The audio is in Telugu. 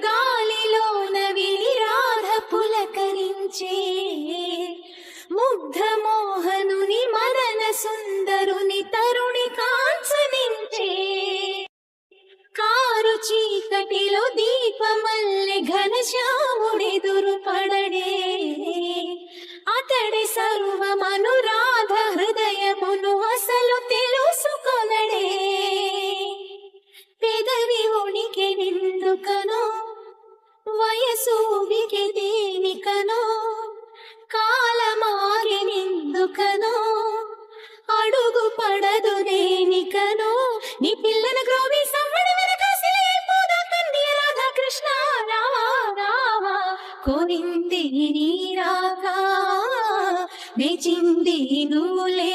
గాలిలోన విని రాధ పులకరించే ముగ్ధ మోహనుని మదన సుందరుని తరుణి కాంచనించే కారు చీకటిలో దీపమల్లె ఘనశ్యాముడెదురు పడడే అతడి సర్వమనురాధ హృదయమును అసలు తెలుసుకొనడే పెదవి ఉనికి నిందుకనో వయసు ఉనికి దేనికనో కాలమాగి నిందుకనో అడుగు పడదు దేనికనో నీ పిల్లల గ్రోవి సవ్వడి వెనకాసిలేపోదా కన్నీ రాధా కృష్ణ రావా రావా కోరింది నీ రాగా మెచింది నువ్వులే